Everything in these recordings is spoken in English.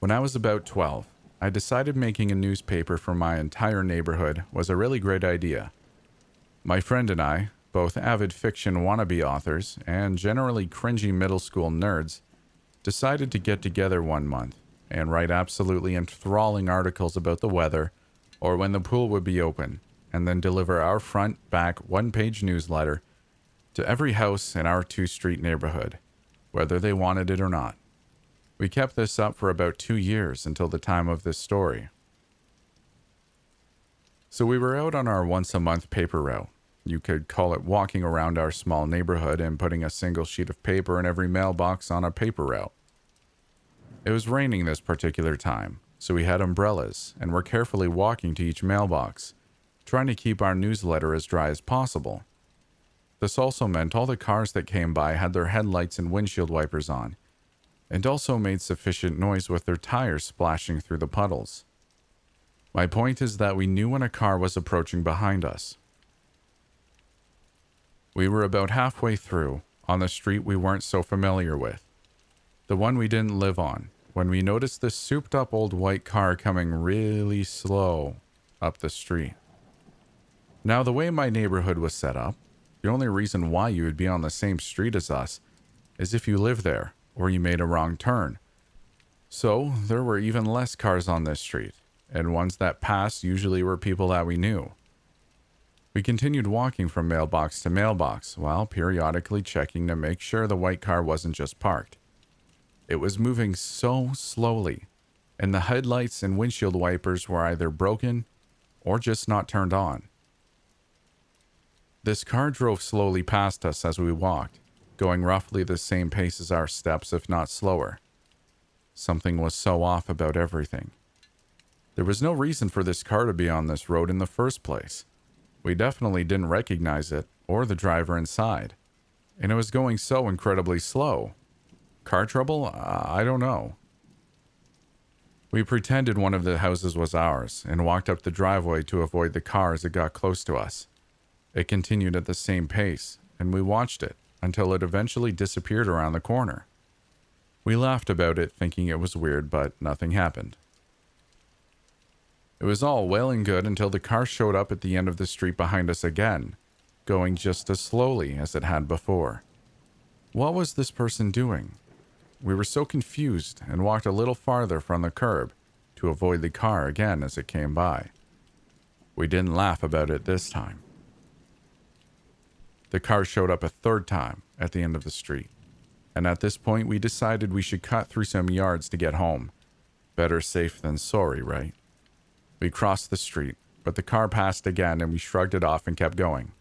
When I was about 12, I decided making a newspaper for my entire neighborhood was a really great idea. My friend and I, both avid fiction wannabe authors and generally cringy middle school nerds, decided to get together one month and write absolutely enthralling articles about the weather or when the pool would be open, and then deliver our front, back, one-page newsletter to every house in our 2-street neighborhood, whether they wanted it or not. We kept this up for about 2 years until the time of this story. So we were out on our once-a-month paper route. You could call it walking around our small neighborhood and putting a single sheet of paper in every mailbox on a paper route. It was raining this particular time, so we had umbrellas and were carefully walking to each mailbox, trying to keep our newsletter as dry as possible. This also meant all the cars that came by had their headlights and windshield wipers on, and also made sufficient noise with their tires splashing through the puddles. My point is that we knew when a car was approaching behind us. We were about halfway through, on the street we weren't so familiar with, the one we didn't live on, when we noticed this souped-up old white car coming really slow up the street. Now, the way my neighborhood was set up, the only reason why you would be on the same street as us is if you live there or you made a wrong turn. So, there were even less cars on this street, and ones that passed usually were people that we knew. We continued walking from mailbox to mailbox while periodically checking to make sure the white car wasn't just parked. It was moving so slowly, and the headlights and windshield wipers were either broken or just not turned on. This car drove slowly past us as we walked, going roughly the same pace as our steps, if not slower. Something was so off about everything. There was no reason for this car to be on this road in the first place. We definitely didn't recognize it or the driver inside, and it was going so incredibly slow. Car trouble? I don't know. We pretended one of the houses was ours and walked up the driveway to avoid the car as it got close to us. It continued at the same pace, and we watched it until it eventually disappeared around the corner. We laughed about it, thinking it was weird, but nothing happened. It was all well and good until the car showed up at the end of the street behind us again, going just as slowly as it had before. What was this person doing? We were so confused and walked a little farther from the curb to avoid the car again as it came by. We didn't laugh about it this time. The car showed up a third time at the end of the street, and at this point we decided we should cut through some yards to get home. Better safe than sorry, right? We crossed the street, but the car passed again and we shrugged it off and kept going.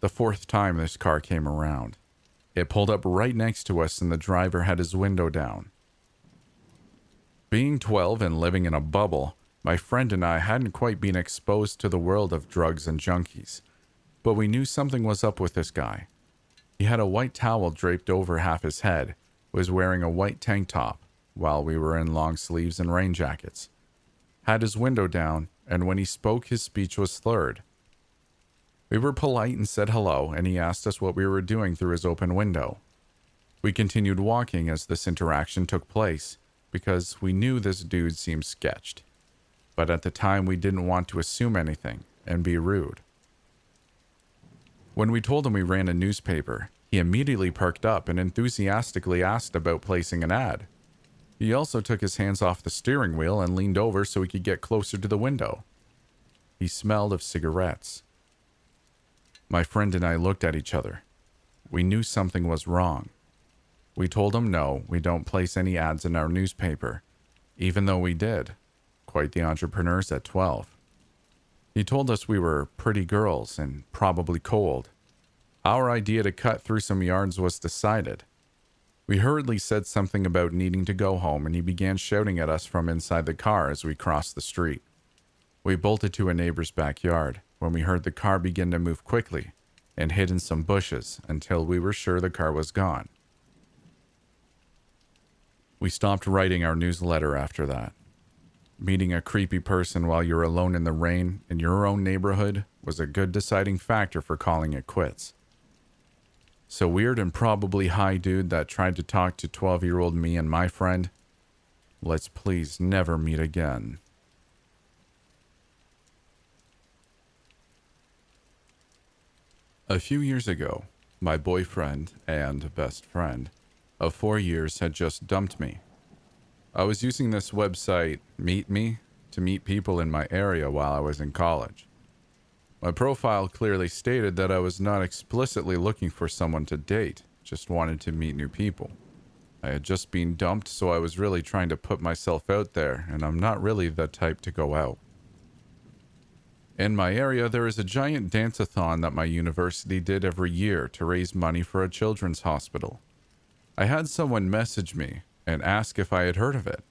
The fourth time this car came around, it pulled up right next to us and the driver had his window down. Being 12 and living in a bubble, my friend and I hadn't quite been exposed to the world of drugs and junkies, but we knew something was up with this guy. He had a white towel draped over half his head, was wearing a white tank top, while we were in long sleeves and rain jackets, had his window down, and when he spoke his speech was slurred. We were polite and said hello, and he asked us what we were doing through his open window. We continued walking as this interaction took place, because we knew this dude seemed sketched. But at the time we didn't want to assume anything and be rude. When we told him we ran a newspaper, he immediately perked up and enthusiastically asked about placing an ad. He also took his hands off the steering wheel and leaned over so he could get closer to the window. He smelled of cigarettes. My friend and I looked at each other. We knew something was wrong. We told him no, we don't place any ads in our newspaper, even though we did. Quite the entrepreneurs at 12. He told us we were pretty girls and probably cold. Our idea to cut through some yards was decided. We hurriedly said something about needing to go home, and he began shouting at us from inside the car as we crossed the street. We bolted to a neighbor's backyard when we heard the car begin to move quickly and hid in some bushes until we were sure the car was gone. We stopped writing our newsletter after that. Meeting a creepy person while you're alone in the rain in your own neighborhood was a good deciding factor for calling it quits. So weird and probably high dude that tried to talk to 12-year-old me and my friend Let's please never meet again. A few years ago, my boyfriend and best friend of 4 years had just dumped me. I was using this website, Meet Me, to meet people in my area while I was in college. My profile clearly stated that I was not explicitly looking for someone to date, just wanted to meet new people. I had just been dumped, so I was really trying to put myself out there, and I'm not really the type to go out. In my area, there is a giant dance-a-thon that my university did every year to raise money for a children's hospital. I had someone message me and ask if I had heard of it.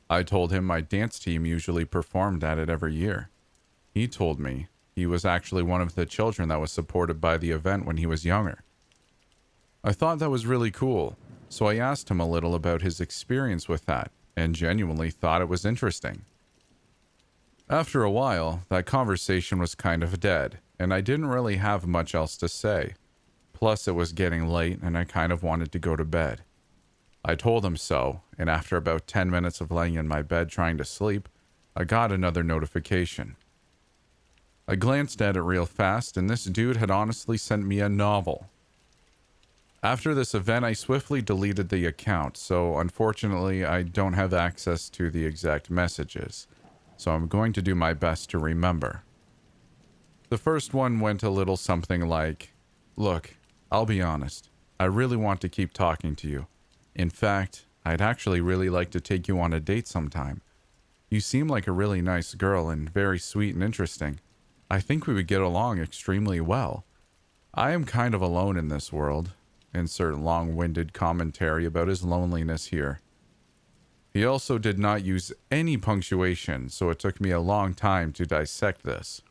I told him my dance team usually performed at it every year. He told me he was actually one of the children that was supported by the event when he was younger. I thought that was really cool, so I asked him a little about his experience with that and genuinely thought it was interesting. After a while, that conversation was kind of dead, and I didn't really have much else to say. Plus, it was getting late, and I kind of wanted to go to bed. I told him so, and after about 10 minutes of laying in my bed trying to sleep, I got another notification. I glanced at it real fast, and this dude had honestly sent me a novel. After this event, I swiftly deleted the account, so unfortunately, I don't have access to the exact messages. So I'm going to do my best to remember. The first one went a little something like, "Look, I'll be honest. I really want to keep talking to you. In fact, I'd actually really like to take you on a date sometime. You seem like a really nice girl and very sweet and interesting. I think we would get along extremely well. I am kind of alone in this world." Insert long-winded commentary about his loneliness here. He also did not use any punctuation, so it took me a long time to dissect this.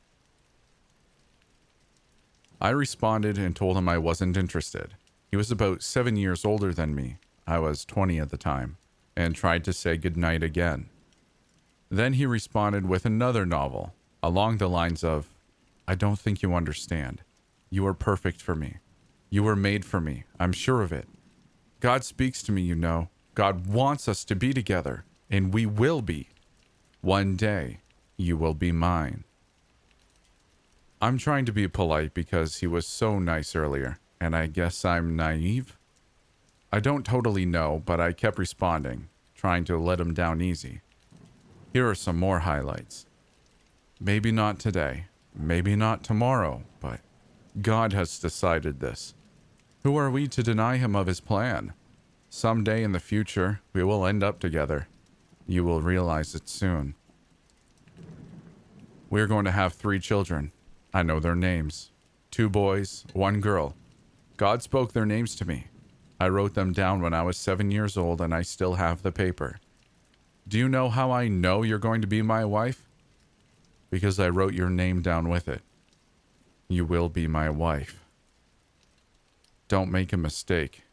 I responded and told him I wasn't interested. He was about 7 years older than me. I was 20 at the time, and tried to say goodnight again. Then he responded with another novel, along the lines of, "I don't think you understand. You are perfect for me. You were made for me. I'm sure of it. God speaks to me, you know. God wants us to be together, and we will be. One day, you will be mine." I'm trying to be polite because he was so nice earlier, and I guess I'm naive? I don't totally know, but I kept responding, trying to let him down easy. Here are some more highlights. "Maybe not today, maybe not tomorrow, but God has decided this. Who are we to deny him of his plan? Someday in the future, we will end up together. You will realize it soon. We're going to have 3 children. I know their names. 2 boys, 1 girl. God spoke their names to me. I wrote them down when I was 7 years old, and I still have the paper. Do you know how I know you're going to be my wife? Because I wrote your name down with it. You will be my wife. Don't make a mistake.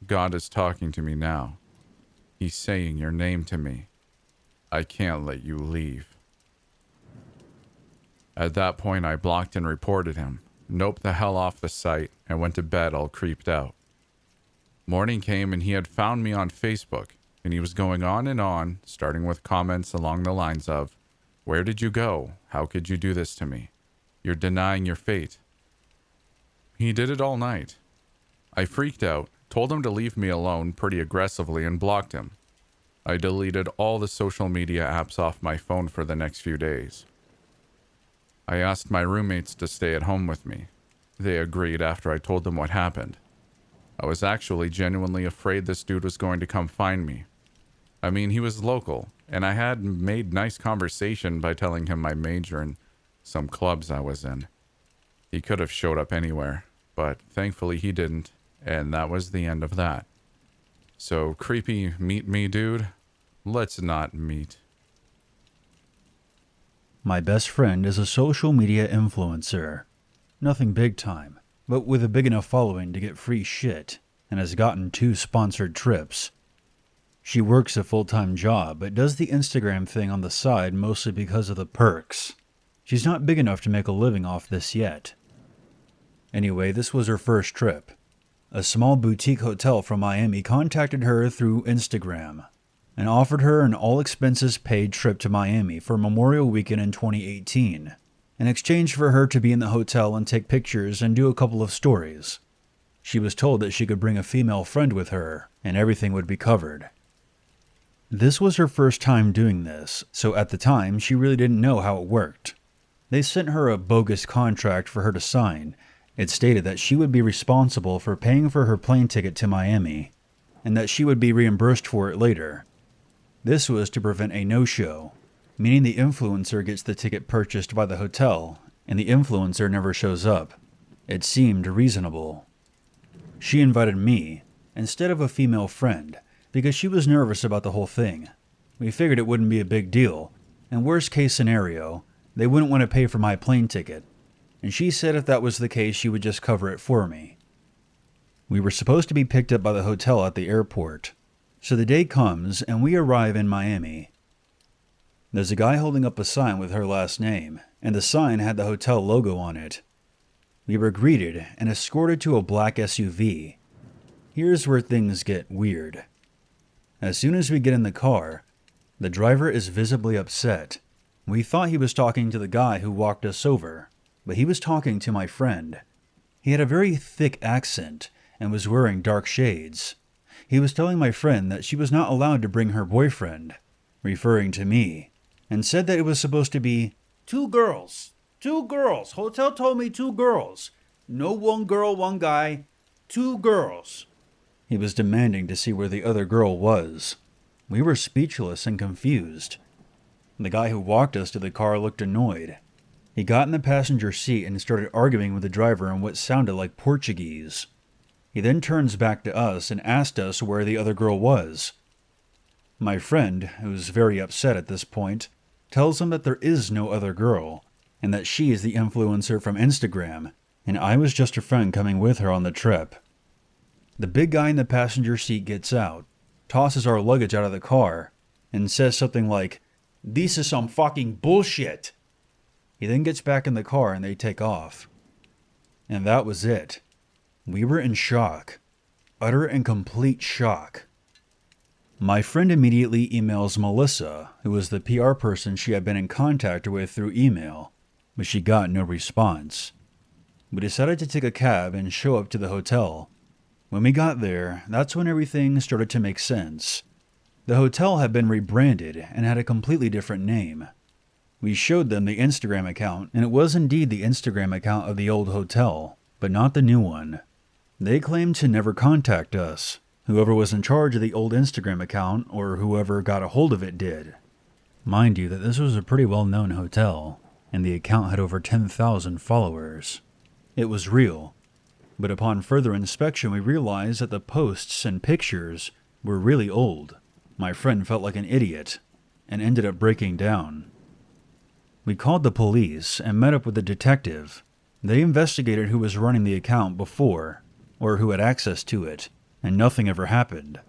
God is talking to me now. He's saying your name to me. I can't let you leave." At that point, I blocked and reported him, noped the hell off the site, and went to bed all creeped out. Morning came and he had found me on Facebook, and he was going on, starting with comments along the lines of, "Where did you go? How could you do this to me? You're denying your fate." He did it all night. I freaked out, told him to leave me alone pretty aggressively, and blocked him. I deleted all the social media apps off my phone for the next few days. I asked my roommates to stay at home with me. They agreed after I told them what happened. I was actually genuinely afraid this dude was going to come find me. I mean, he was local, and I had made nice conversation by telling him my major and some clubs I was in. He could have showed up anywhere, but thankfully he didn't. And that was the end of that. So, creepy meet me, dude? Let's not meet. My best friend is a social media influencer. Nothing big time, but with a big enough following to get free shit, and has gotten 2 sponsored trips. She works a full-time job, but does the Instagram thing on the side mostly because of the perks. She's not big enough to make a living off this yet. Anyway, this was her first trip. A small boutique hotel from Miami contacted her through Instagram, and offered her an all-expenses-paid trip to Miami for Memorial Weekend in 2018, in exchange for her to be in the hotel and take pictures and do a couple of stories. She was told that she could bring a female friend with her, and everything would be covered. This was her first time doing this, so at the time she really didn't know how it worked. They sent her a bogus contract for her to sign. It stated that she would be responsible for paying for her plane ticket to Miami, and that she would be reimbursed for it later. This was to prevent a no-show, meaning the influencer gets the ticket purchased by the hotel, and the influencer never shows up. It seemed reasonable. She invited me, instead of a female friend, because she was nervous about the whole thing. We figured it wouldn't be a big deal, and worst case scenario, they wouldn't want to pay for my plane ticket, and she said if that was the case she would just cover it for me. We were supposed to be picked up by the hotel at the airport, so the day comes and we arrive in Miami. There's a guy holding up a sign with her last name, and the sign had the hotel logo on it. We were greeted and escorted to a black SUV. Here's where things get weird. As soon as we get in the car, the driver is visibly upset. We thought he was talking to the guy who walked us over, but he was talking to my friend. He had a very thick accent and was wearing dark shades. He was telling my friend that she was not allowed to bring her boyfriend, referring to me, and said that it was supposed to be 2 girls. 2 girls. Hotel told me 2 girls. No 1 girl, 1 guy. 2 girls. He was demanding to see where the other girl was. We were speechless and confused. The guy who walked us to the car looked annoyed. He got in the passenger seat and started arguing with the driver in what sounded like Portuguese. He then turns back to us and asked us where the other girl was. My friend, who's very upset at this point, tells him that there is no other girl, and that she is the influencer from Instagram, and I was just a friend coming with her on the trip. The big guy in the passenger seat gets out, tosses our luggage out of the car, and says something like, "This is some fucking bullshit." He then gets back in the car and they take off. And that was it. We were in shock. Utter and complete shock. My friend immediately emails Melissa, who was the PR person she had been in contact with through email, but she got no response. We decided to take a cab and show up to the hotel. When we got there, that's when everything started to make sense. The hotel had been rebranded and had a completely different name. We showed them the Instagram account, and it was indeed the Instagram account of the old hotel, but not the new one. They claimed to never contact us. Whoever was in charge of the old Instagram account, or whoever got a hold of it, did. Mind you that this was a pretty well-known hotel, and the account had over 10,000 followers. It was real, but upon further inspection we realized that the posts and pictures were really old. My friend felt like an idiot, and ended up breaking down. We called the police and met up with the detective. They investigated who was running the account before, or who had access to it, and nothing ever happened.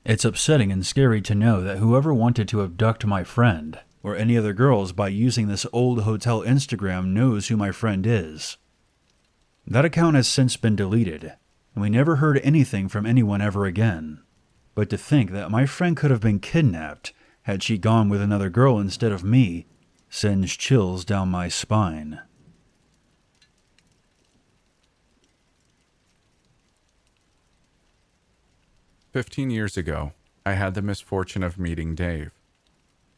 It's upsetting and scary to know that whoever wanted to abduct my friend, or any other girls by using this old hotel Instagram knows who my friend is. That account has since been deleted, and we never heard anything from anyone ever again. But to think that my friend could have been kidnapped had she gone with another girl instead of me sends chills down my spine. "15 years ago, I had the misfortune of meeting Dave.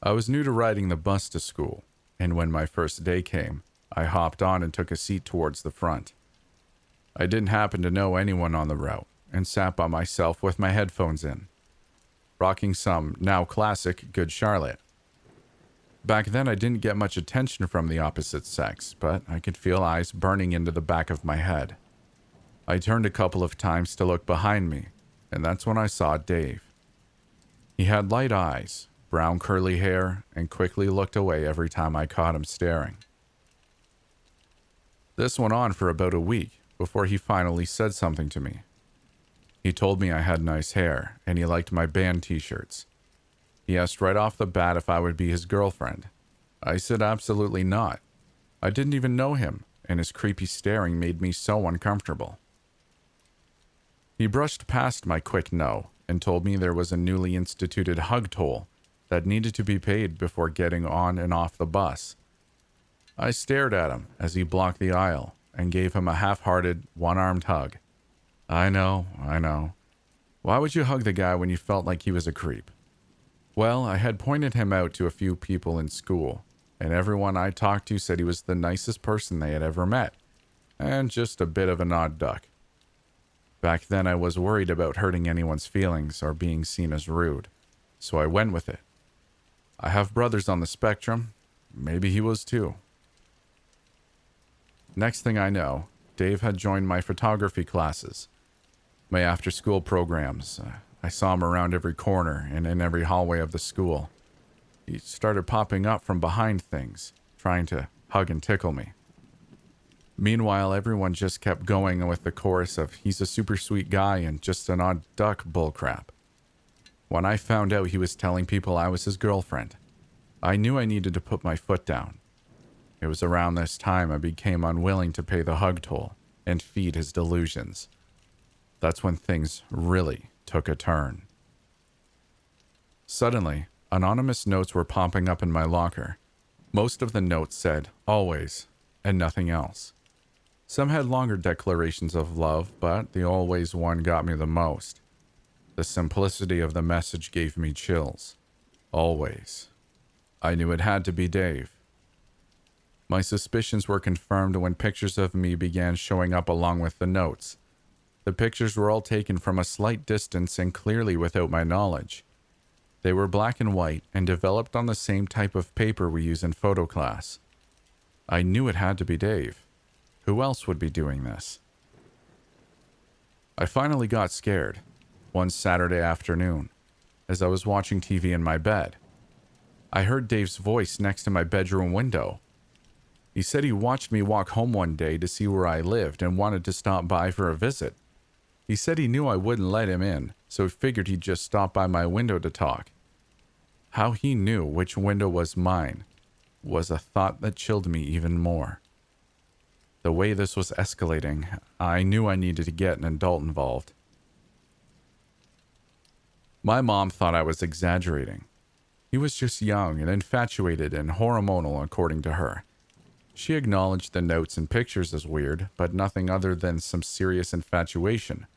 I was new to riding the bus to school, and when my first day came, I hopped on and took a seat towards the front. I didn't happen to know anyone on the route, and sat by myself with my headphones in, rocking some, now classic, Good Charlotte. Back then I didn't get much attention from the opposite sex, but I could feel eyes burning into the back of my head. I turned a couple of times to look behind me, and that's when I saw Dave. He had light eyes, brown curly hair, and quickly looked away every time I caught him staring. This went on for about a week before he finally said something to me. He told me I had nice hair, and he liked my band t-shirts. He asked right off the bat if I would be his girlfriend. I said absolutely not. I didn't even know him, and his creepy staring made me so uncomfortable. He brushed past my quick no and told me there was a newly instituted hug toll that needed to be paid before getting on and off the bus. I stared at him as he blocked the aisle and gave him a half-hearted, one-armed hug. I know. Why would you hug the guy when you felt like he was a creep? Well, I had pointed him out to a few people in school, and everyone I talked to said he was the nicest person they had ever met, and just a bit of an odd duck. Back then, I was worried about hurting anyone's feelings or being seen as rude, so I went with it. I have brothers on the spectrum. Maybe he was too. Next thing I know, Dave had joined my photography classes, my after-school programs. I saw him around every corner and in every hallway of the school. He started popping up from behind things, trying to hug and tickle me. Meanwhile, everyone just kept going with the chorus of he's a super sweet guy and just an odd duck bullcrap. When I found out he was telling people I was his girlfriend, I knew I needed to put my foot down. It was around this time I became unwilling to pay the hug toll and feed his delusions. That's when things really took a turn. Suddenly, anonymous notes were popping up in my locker. Most of the notes said, always, and nothing else. Some had longer declarations of love, but the always one got me the most. The simplicity of the message gave me chills. Always. I knew it had to be Dave. My suspicions were confirmed when pictures of me began showing up along with the notes. The pictures were all taken from a slight distance and clearly without my knowledge. They were black and white and developed on the same type of paper we use in photo class. I knew it had to be Dave. Who else would be doing this? I finally got scared, one Saturday afternoon, as I was watching TV in my bed. I heard Dave's voice next to my bedroom window. He said he watched me walk home one day to see where I lived and wanted to stop by for a visit. He said he knew I wouldn't let him in, so figured he'd just stop by my window to talk. How he knew which window was mine was a thought that chilled me even more. The way this was escalating, I knew I needed to get an adult involved. My mom thought I was exaggerating. He was just young and infatuated and hormonal, according to her. She acknowledged the notes and pictures as weird, but nothing other than some serious infatuation.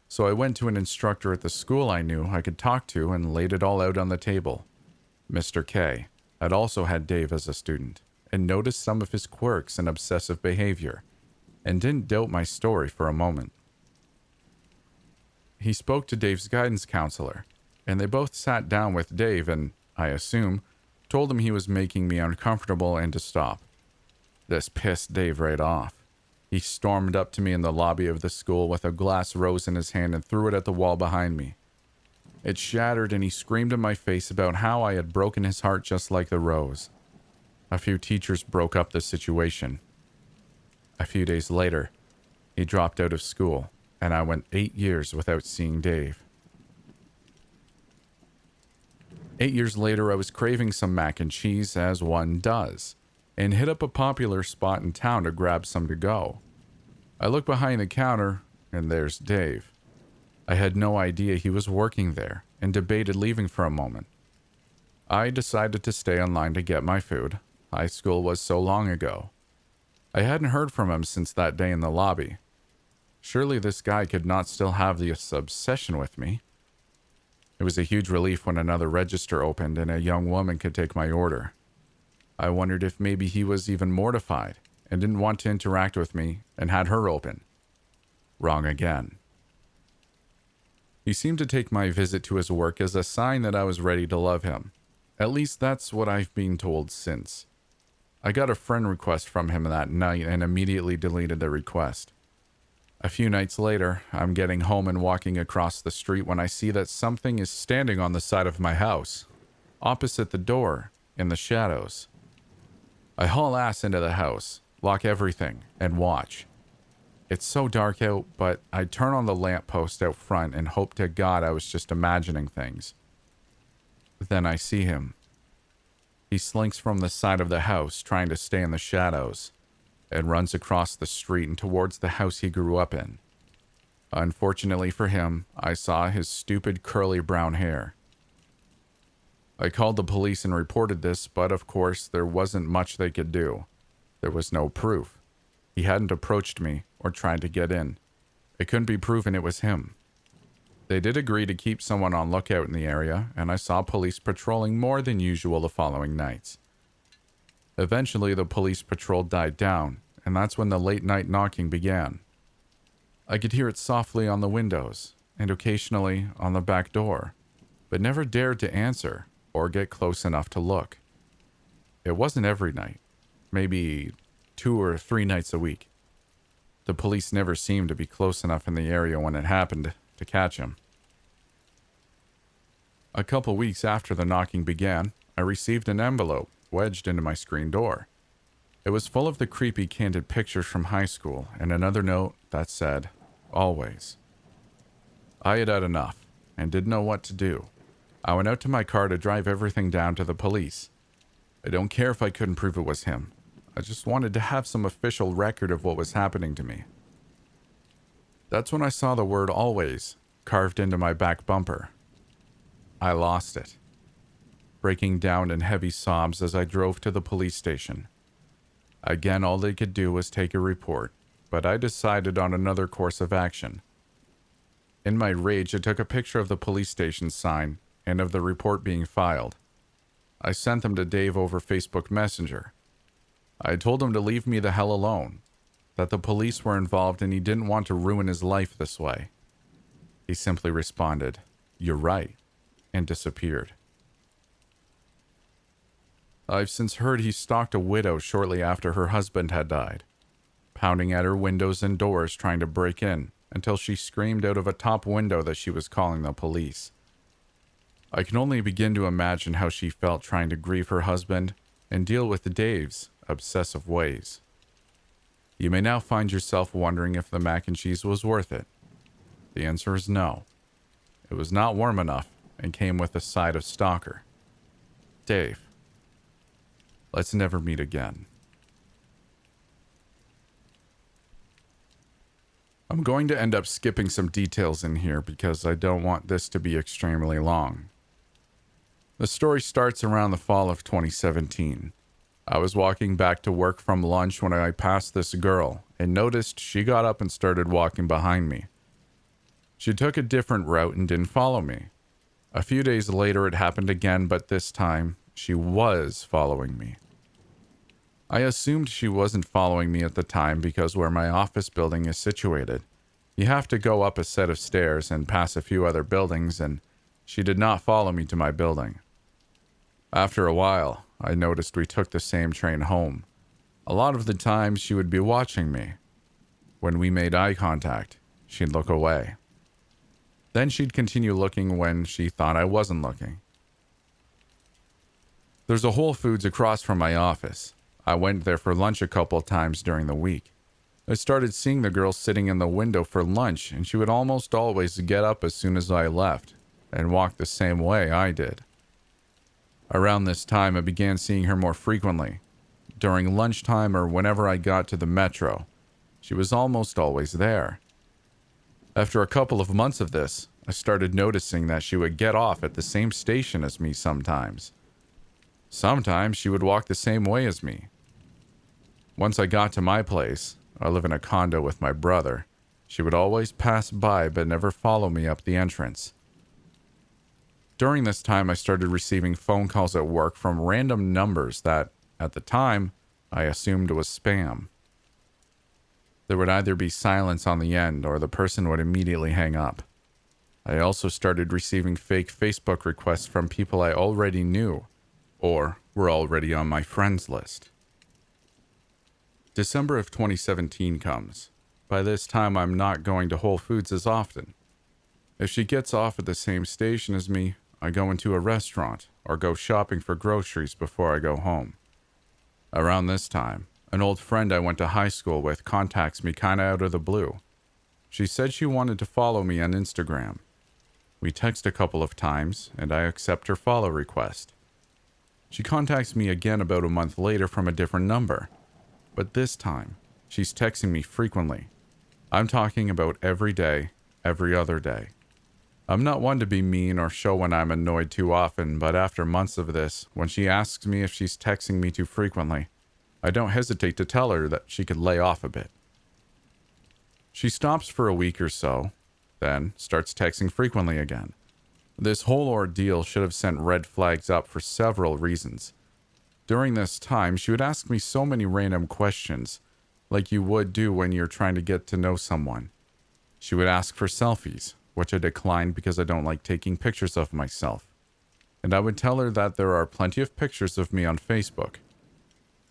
So I went to an instructor at the school I knew I could talk to and laid it all out on the table. Mr. K had also had Dave as a student and noticed some of his quirks and obsessive behavior, and didn't doubt my story for a moment. He spoke to Dave's guidance counselor, and they both sat down with Dave and, I assume, told him he was making me uncomfortable and to stop. This pissed Dave right off. He stormed up to me in the lobby of the school with a glass rose in his hand and threw it at the wall behind me. It shattered and he screamed in my face about how I had broken his heart just like the rose. A few teachers broke up the situation. A few days later, he dropped out of school, and I went 8 years without seeing Dave. 8 years later, I was craving some mac and cheese, as one does, and hit up a popular spot in town to grab some to go. I look behind the counter, and there's Dave. I had no idea he was working there, and debated leaving for a moment. I decided to stay online to get my food. High school was so long ago. I hadn't heard from him since that day in the lobby. Surely this guy could not still have this obsession with me. It was a huge relief when another register opened and a young woman could take my order. I wondered if maybe he was even mortified and didn't want to interact with me and had her open. Wrong again. He seemed to take my visit to his work as a sign that I was ready to love him. At least that's what I've been told since. I got a friend request from him that night and immediately deleted the request. A few nights later, I'm getting home and walking across the street when I see that something is standing on the side of my house, opposite the door, in the shadows. I haul ass into the house, lock everything, and watch. It's so dark out, but I turn on the lamppost out front and hope to God I was just imagining things. Then I see him. He slinks from the side of the house, trying to stay in the shadows, and runs across the street and towards the house he grew up in. Unfortunately for him, I saw his stupid curly brown hair. I called the police and reported this, but of course there wasn't much they could do. There was no proof. He hadn't approached me or tried to get in. It couldn't be proven it was him. They did agree to keep someone on lookout in the area, and I saw police patrolling more than usual the following nights. Eventually, the police patrol died down, and that's when the late-night knocking began. I could hear it softly on the windows, and occasionally on the back door, but never dared to answer or get close enough to look. It wasn't every night, maybe 2 or 3 nights a week. The police never seemed to be close enough in the area when it happened to catch him. A couple weeks after the knocking began, I received an envelope wedged into my screen door. It was full of the creepy candid pictures from high school and another note that said, "Always." I had had enough and didn't know what to do. I went out to my car to drive everything down to the police. I don't care if I couldn't prove it was him. I just wanted to have some official record of what was happening to me. That's when I saw the word "always" carved into my back bumper. I lost it, breaking down in heavy sobs as I drove to the police station. Again, all they could do was take a report, but I decided on another course of action. In my rage, I took a picture of the police station sign and of the report being filed. I sent them to Dave over Facebook Messenger. I told him to leave me the hell alone, that the police were involved and he didn't want to ruin his life this way. He simply responded, "You're right," and disappeared. I've since heard he stalked a widow shortly after her husband had died, pounding at her windows and doors trying to break in until she screamed out of a top window that she was calling the police. I can only begin to imagine how she felt trying to grieve her husband and deal with Dave's obsessive ways. You may now find yourself wondering if the mac and cheese was worth it. The answer is no. It was not warm enough and came with a side of stalker. Dave, let's never meet again. I'm going to end up skipping some details in here because I don't want this to be extremely long. The story starts around the fall of 2017. I was walking back to work from lunch when I passed this girl and noticed she got up and started walking behind me. She took a different route and didn't follow me. A few days later it happened again, but this time she was following me. I assumed she wasn't following me at the time because where my office building is situated, you have to go up a set of stairs and pass a few other buildings, and she did not follow me to my building. After a while, I noticed we took the same train home. A lot of the time, she would be watching me. When we made eye contact, she'd look away. Then she'd continue looking when she thought I wasn't looking. There's a Whole Foods across from my office. I went there for lunch a couple times during the week. I started seeing the girl sitting in the window for lunch, and she would almost always get up as soon as I left and walk the same way I did. Around this time, I began seeing her more frequently. During lunchtime or whenever I got to the metro, she was almost always there. After a couple of months of this, I started noticing that she would get off at the same station as me sometimes. Sometimes she would walk the same way as me. Once I got to my place, I live in a condo with my brother, she would always pass by but never follow me up the entrance. During this time, I started receiving phone calls at work from random numbers that, at the time, I assumed was spam. There would either be silence on the end or the person would immediately hang up. I also started receiving fake Facebook requests from people I already knew or were already on my friends list. December of 2017 comes. By this time, I'm not going to Whole Foods as often. If she gets off at the same station as me, I go into a restaurant or go shopping for groceries before I go home. Around this time, an old friend I went to high school with contacts me kinda out of the blue. She said she wanted to follow me on Instagram. We text a couple of times, and I accept her follow request. She contacts me again about a month later from a different number, but this time, she's texting me frequently. I'm talking about every day, every other day. I'm not one to be mean or show when I'm annoyed too often, but after months of this, when she asks me if she's texting me too frequently, I don't hesitate to tell her that she could lay off a bit. She stops for a week or so, then starts texting frequently again. This whole ordeal should have sent red flags up for several reasons. During this time, she would ask me so many random questions, like you would do when you're trying to get to know someone. She would ask for selfies, which I declined because I don't like taking pictures of myself. And I would tell her that there are plenty of pictures of me on Facebook.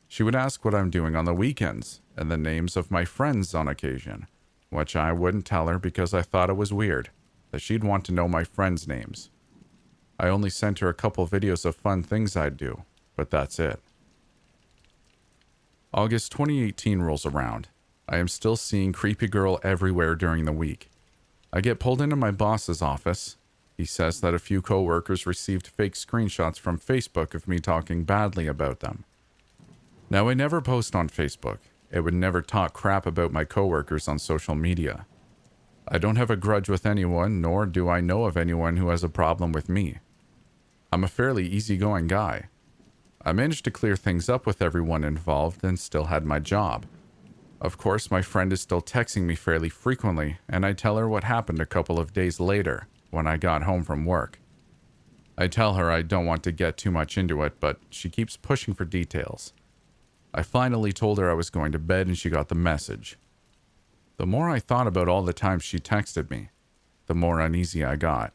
She would ask what I'm doing on the weekends and the names of my friends on occasion, which I wouldn't tell her because I thought it was weird that she'd want to know my friends' names. I only sent her a couple videos of fun things I'd do, but that's it. August 2018 rolls around. I am still seeing creepy girl everywhere during the week. I get pulled into my boss's office. He says that a few coworkers received fake screenshots from Facebook of me talking badly about them. Now, I never post on Facebook. It would never talk crap about my coworkers on social media. I don't have a grudge with anyone, nor do I know of anyone who has a problem with me. I'm a fairly easygoing guy. I managed to clear things up with everyone involved and still had my job. Of course, my friend is still texting me fairly frequently, and I tell her what happened a couple of days later when I got home from work. I tell her I don't want to get too much into it, but she keeps pushing for details. I finally told her I was going to bed and she got the message. The more I thought about all the times she texted me, the more uneasy I got.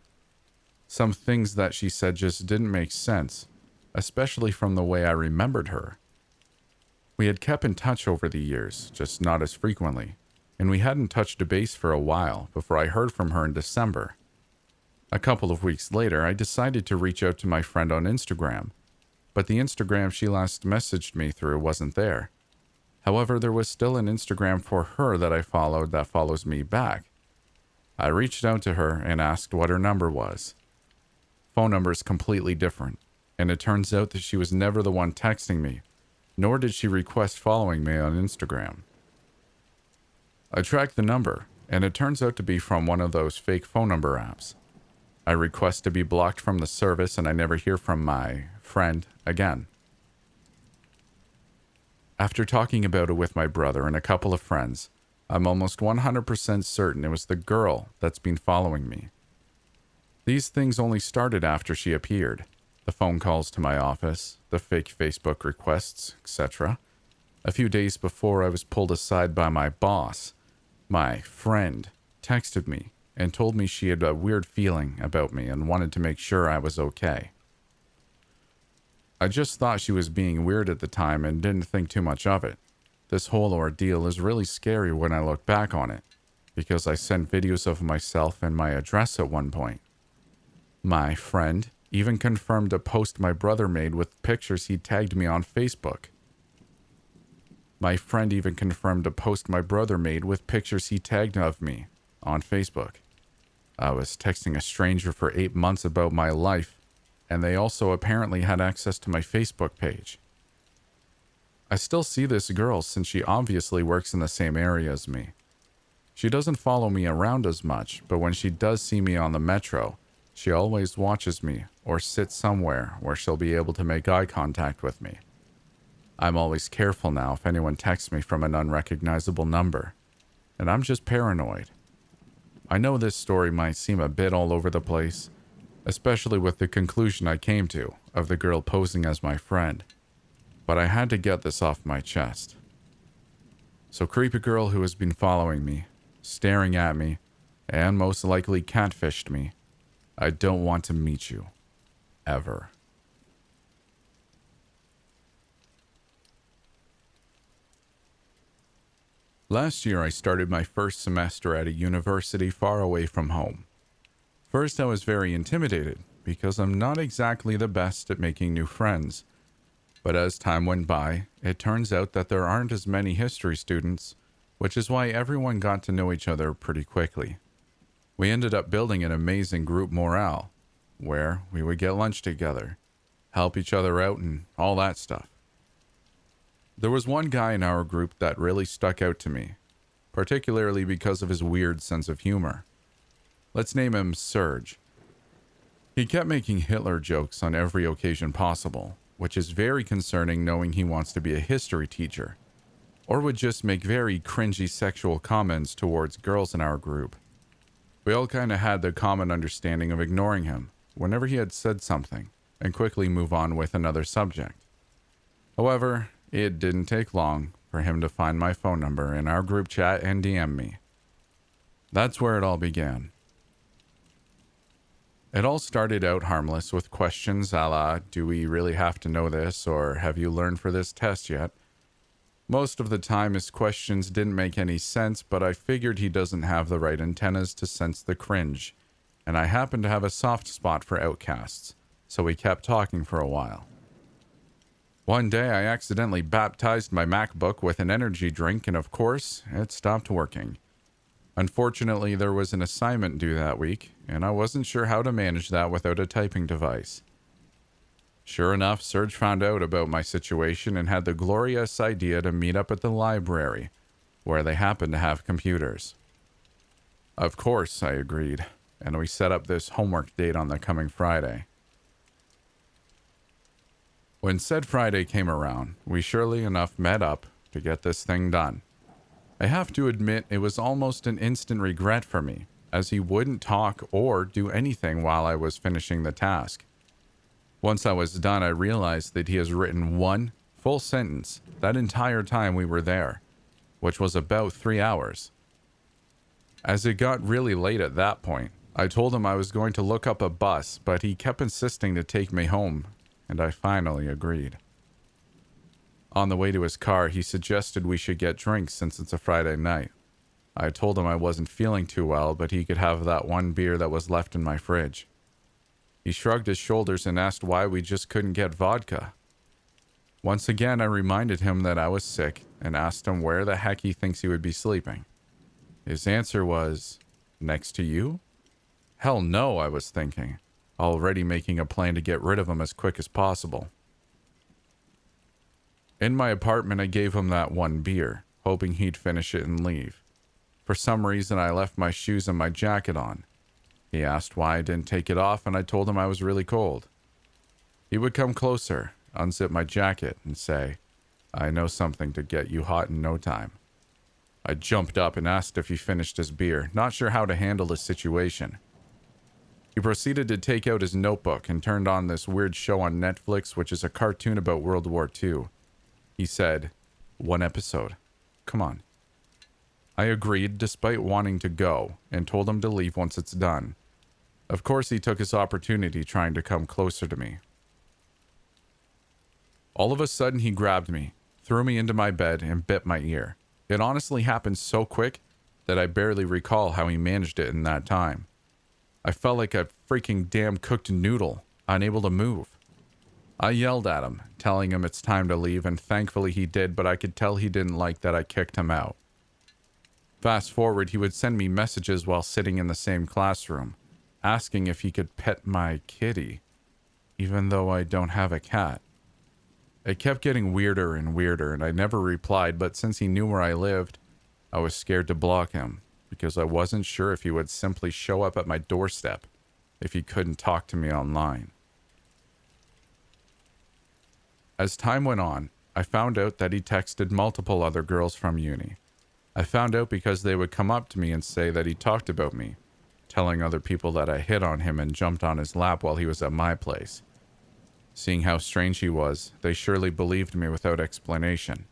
Some things that she said just didn't make sense, especially from the way I remembered her. We had kept in touch over the years, just not as frequently, and we hadn't touched base for a while before I heard from her in December. A couple of weeks later, I decided to reach out to my friend on Instagram, but the Instagram she last messaged me through wasn't there. However, there was still an Instagram for her that I followed that follows me back. I reached out to her and asked what her number was. Phone number is completely different, and it turns out that she was never the one texting me, nor did she request following me on Instagram. I tracked the number, and it turns out to be from one of those fake phone number apps. I request to be blocked from the service, and I never hear from my friend again. After talking about it with my brother and a couple of friends, I'm almost 100% certain it was the girl that's been following me. These things only started after she appeared. The phone calls to my office, the fake Facebook requests, etc. A few days before I was pulled aside by my boss, my friend texted me and told me she had a weird feeling about me and wanted to make sure I was okay. I just thought she was being weird at the time and didn't think too much of it. This whole ordeal is really scary when I look back on it, because I sent videos of myself and my address at one point. My friend even confirmed a post my brother made with pictures he tagged me on Facebook. My friend even confirmed a post my brother made with pictures he tagged of me on Facebook. I was texting a stranger for 8 months about my life, and they also apparently had access to my Facebook page. I still see this girl since she obviously works in the same area as me. She doesn't follow me around as much, but when she does see me on the metro, she always watches me or sits somewhere where she'll be able to make eye contact with me. I'm always careful now if anyone texts me from an unrecognizable number, and I'm just paranoid. I know this story might seem a bit all over the place, especially with the conclusion I came to of the girl posing as my friend, but I had to get this off my chest. So creepy girl who has been following me, staring at me, and most likely catfished me, I don't want to meet you. Ever. Last year I started my first semester at a university far away from home. First I was very intimidated because I'm not exactly the best at making new friends. But as time went by, it turns out that there aren't as many history students, which is why everyone got to know each other pretty quickly. We ended up building an amazing group morale, where we would get lunch together, help each other out, and all that stuff. There was one guy in our group that really stuck out to me, particularly because of his weird sense of humor. Let's name him Serge. He kept making Hitler jokes on every occasion possible, which is very concerning knowing he wants to be a history teacher, or would just make very cringy sexual comments towards girls in our group. We all kind of had the common understanding of ignoring him whenever he had said something and quickly move on with another subject. However, it didn't take long for him to find my phone number in our group chat and DM me. That's where it all began. It all started out harmless with questions a la, do we really have to know this, or have you learned for this test yet? Most of the time his questions didn't make any sense, but I figured he doesn't have the right antennas to sense the cringe, and I happen to have a soft spot for outcasts, so we kept talking for a while. One day I accidentally baptized my MacBook with an energy drink, and of course, it stopped working. Unfortunately, there was an assignment due that week, and I wasn't sure how to manage that without a typing device. Sure enough, Serge found out about my situation and had the glorious idea to meet up at the library, where they happened to have computers. Of course, I agreed, and we set up this homework date on the coming Friday. When said Friday came around, we surely enough met up to get this thing done. I have to admit it was almost an instant regret for me, as he wouldn't talk or do anything while I was finishing the task. Once I was done, I realized that he has written one full sentence that entire time we were there, which was about 3 hours. As it got really late at that point, I told him I was going to look up a bus, but he kept insisting to take me home, and I finally agreed. On the way to his car, he suggested we should get drinks since it's a Friday night. I told him I wasn't feeling too well, but he could have that one beer that was left in my fridge. He shrugged his shoulders and asked why we just couldn't get vodka. Once again, I reminded him that I was sick and asked him where the heck he thinks he would be sleeping. His answer was, "Next to you?" Hell no, I was thinking, already making a plan to get rid of him as quick as possible. In my apartment, I gave him that one beer, hoping he'd finish it and leave. For some reason, I left my shoes and my jacket on. He asked why I didn't take it off, and I told him I was really cold. He would come closer, unzip my jacket, and say, "I know something to get you hot in no time." I jumped up and asked if he finished his beer, not sure how to handle the situation. He proceeded to take out his notebook and turned on this weird show on Netflix, which is a cartoon about World War II. He said, "One episode. Come on." I agreed, despite wanting to go, and told him to leave once it's done. Of course, he took his opportunity trying to come closer to me. All of a sudden, he grabbed me, threw me into my bed, and bit my ear. It honestly happened so quick that I barely recall how he managed it in that time. I felt like a freaking damn cooked noodle, unable to move. I yelled at him, telling him it's time to leave, and thankfully he did, but I could tell he didn't like that I kicked him out. Fast forward, he would send me messages while sitting in the same classroom, asking if he could pet my kitty, even though I don't have a cat. It kept getting weirder and weirder, and I never replied, but since he knew where I lived, I was scared to block him, because I wasn't sure if he would simply show up at my doorstep if he couldn't talk to me online. As time went on, I found out that he texted multiple other girls from uni. I found out because they would come up to me and say that he talked about me, telling other people that I hit on him and jumped on his lap while he was at my place. Seeing how strange he was, they surely believed me without explanation,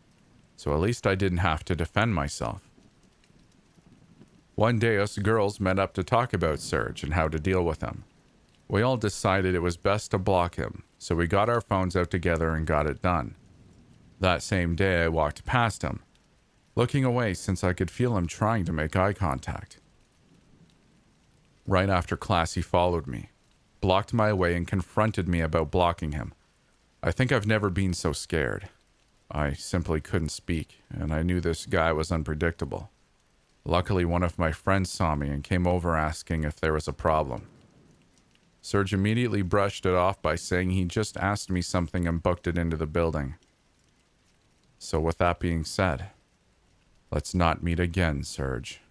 so at least I didn't have to defend myself. One day, us girls met up to talk about Serge and how to deal with him. We all decided it was best to block him, so we got our phones out together and got it done. That same day, I walked past him, looking away since I could feel him trying to make eye contact. Right after class, he followed me, blocked my way, and confronted me about blocking him. I think I've never been so scared. I simply couldn't speak, and I knew this guy was unpredictable. Luckily, one of my friends saw me and came over asking if there was a problem. Serge immediately brushed it off by saying he just asked me something and booked it into the building. So with that being said, let's not meet again, Serge.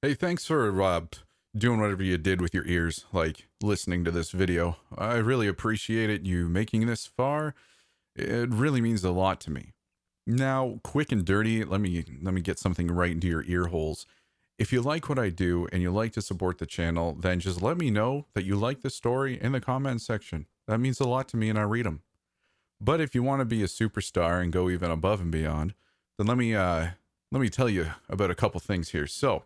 Hey, thanks for doing whatever you did with your ears, like listening to this video. I really appreciate it. You making this far, it really means a lot to me. Now, quick and dirty, let me get something right into your ear holes. If you like what I do and you like to support the channel, then just let me know that you like the story in the comments section. That means a lot to me and I read them. But if you want to be a superstar and go even above and beyond, then let me tell you about a couple things here. So,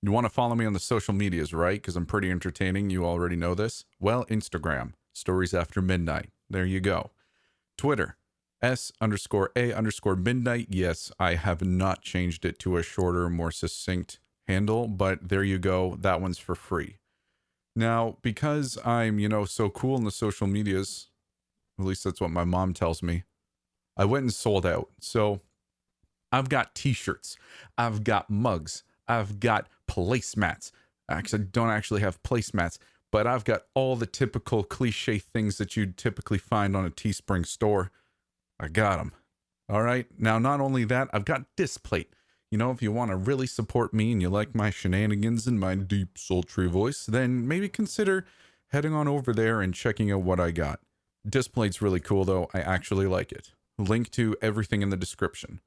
you want to follow me on the social medias, right? Because I'm pretty entertaining. You already know this. Well, Instagram, stories after midnight. There you go. Twitter, S_A_midnight. Yes, I have not changed it to a shorter, more succinct handle, but there you go. That one's for free. Now, because I'm, so cool in the social medias, at least that's what my mom tells me, I went and sold out. So I've got t-shirts, I've got mugs, I've got placemats. Actually, I don't actually have placemats, but I've got all the typical cliche things that you'd typically find on a Teespring store. I got them. All right. Now, not only that, I've got Displate. If you want to really support me and you like my shenanigans and my deep, sultry voice, then maybe consider heading on over there and checking out what I got. Displate's really cool, though. I actually like it. Link to everything in the description.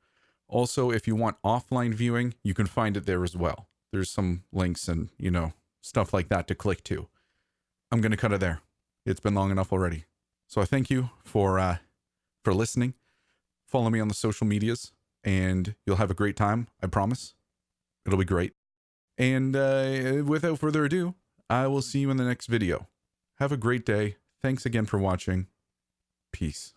Also, if you want offline viewing, you can find it there as well. There's some links and, stuff like that to click to. I'm going to cut it there. It's been long enough already. So I thank you for listening. Follow me on the social medias and you'll have a great time. I promise. It'll be great. And without further ado, I will see you in the next video. Have a great day. Thanks again for watching. Peace.